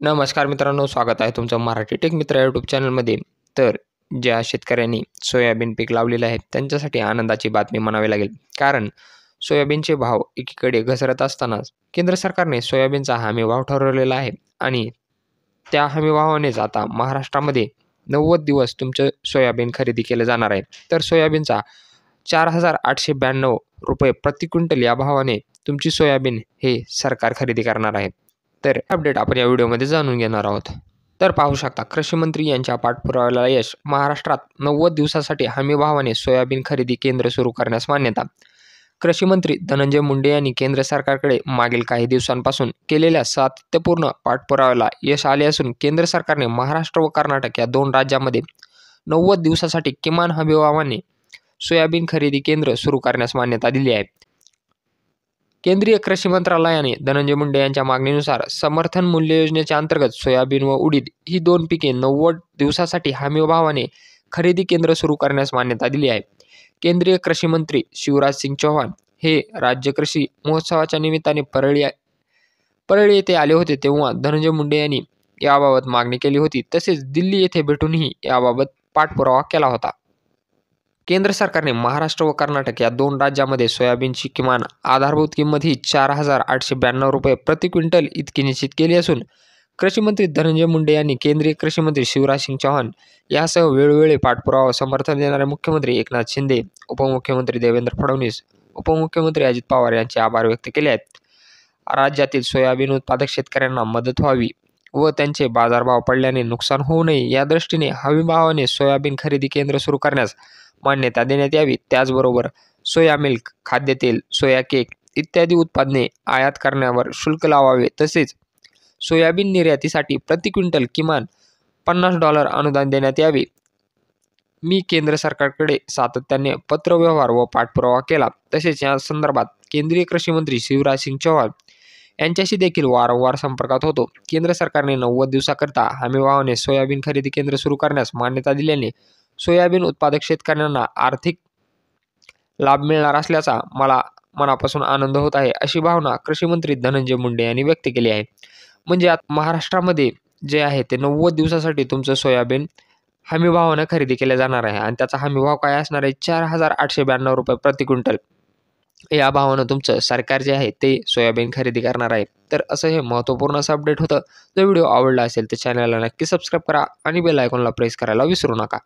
नमस्कार मित्रांनो, स्वागत आहे तुमचं मराठी टेक मित्र यूट्यूब चॅनलमध्ये. तर ज्या शेतकऱ्यांनी सोयाबीन पीक लावलेलं आहे त्यांच्यासाठी आनंदाची बातमी म्हणावी लागेल. कारण सोयाबीनचे भाव एकीकडे घसरत असतानाच केंद्र सरकारने सोयाबीनचा हमी भाव ठरवलेला आहे आणि त्या हमी भावानेच आता महाराष्ट्रामध्ये 90 दिवस तुमचं सोयाबीन खरेदी केलं जाणार आहे. तर सोयाबीनचा ₹4,892 प्रति क्विंटल या भावाने तुमची सोयाबीन हे सरकार खरेदी करणार आहे. तर अपडेट आपण या व्हिडिओमध्ये जाणून घेणार आहोत. तर पाहू शकता, कृषी मंत्री यांच्या पाठपुराव्याला यश. महाराष्ट्रात 90 दिवसासाठी हमी भावाने सोयाबीन खरेदी केंद्र सुरू करण्यास मान्यता. कृषी मंत्री धनंजय मुंडे यांनी केंद्र सरकारकडे मागील काही दिवसांपासून केलेल्या सातत्यपूर्ण पाठपुराव्याला यश आले असून केंद्र सरकारने महाराष्ट्र व कर्नाटक या दोन राज्यांमध्ये 90 दिवसासाठी किमान हमी भावाने सोयाबीन खरेदी केंद्र सुरू करण्यास मान्यता दिली आहे. केंद्रीय कृषी मंत्रालयाने धनंजय मुंडे यांच्या मागणीनुसार समर्थन मूल्य योजनेच्या अंतर्गत सोयाबीन व उडीद ही दोन पिके 90 दिवसासाठी हमी भावाने खरेदी केंद्र सुरू करण्यास मान्यता दिली आहे. केंद्रीय कृषी मंत्री शिवराज सिंग चौहान हे राज्य कृषी महोत्सवाच्या निमित्ताने परळी येथे आले होते, तेव्हा धनंजय मुंडे यांनी याबाबत मागणी केली होती. तसेच दिल्ली येथे भेटूनही याबाबत पाठपुरावा केला होता. केंद्र सरकारने महाराष्ट्र व कर्नाटक या दोन राज्यांमध्ये सोयाबीनची किमान आधारभूत किंमत ही ₹4,892 प्रति क्विंटल इतकी निश्चित केली असून कृषी मंत्री धनंजय मुंडे यांनी केंद्रीय कृषी मंत्री शिवराज सिंग चौहान यासह वेळोवेळी पाठपुरावा समर्थन देणारे मुख्यमंत्री एकनाथ शिंदे, उपमुख्यमंत्री देवेंद्र फडणवीस, उपमुख्यमंत्री अजित पवार यांचे आभार व्यक्त केले आहेत. राज्यातील सोयाबीन उत्पादक शेतकऱ्यांना मदत व्हावी व त्यांचे बाजारभाव पडल्याने नुकसान होऊ नये या दृष्टीने हमी भावाने सोयाबीन खरेदी केंद्र सुरू करण्यास मान्यता देण्यात यावी. त्याचबरोबर सोया मिल्क, खाद्यतेल, सोया केक इत्यादी उत्पादने आयात करण्यावर शुल्क लावावे. तसेच सोयाबीन निर्यातीसाठी प्रति क्विंटल किमान $50 अनुदान देण्यात यावे. मी केंद्र सरकारकडे सातत्याने पत्रव्यवहार व पाठपुरावा केला. तसेच या संदर्भात केंद्रीय कृषी मंत्री शिवराज सिंग चौहान यांच्याशी देखील वारंवार संपर्कात होतो. केंद्र सरकारने 90 दिवसाकरता हमीभावाने सोयाबीन खरेदी केंद्र सुरू करण्यास मान्यता दिल्याने सोयाबीन उत्पादक शेतकऱ्यांना आर्थिक लाभ मिळणार असल्याचा मला मनापासून आनंद होत आहे, अशी भावना कृषी मंत्री धनंजय मुंडे यांनी व्यक्त केली आहे. म्हणजे आता महाराष्ट्रामध्ये जे आहे ते 90 दिवसासाठी तुमचं सोयाबीन हमीभावानं खरेदी केलं जाणार आहे आणि त्याचा हमीभाव काय असणार आहे? ₹4,892 प्रति क्विंटल या भावानं तुमचं सरकार जे आहे ते सोयाबीन खरेदी करणार आहे. तर असं हे महत्त्वपूर्ण असं अपडेट होतं. जर व्हिडिओ आवडला असेल तर चॅनलला नक्की सबस्क्राईब करा आणि बेल आयकॉनला प्रेस करायला विसरू नका.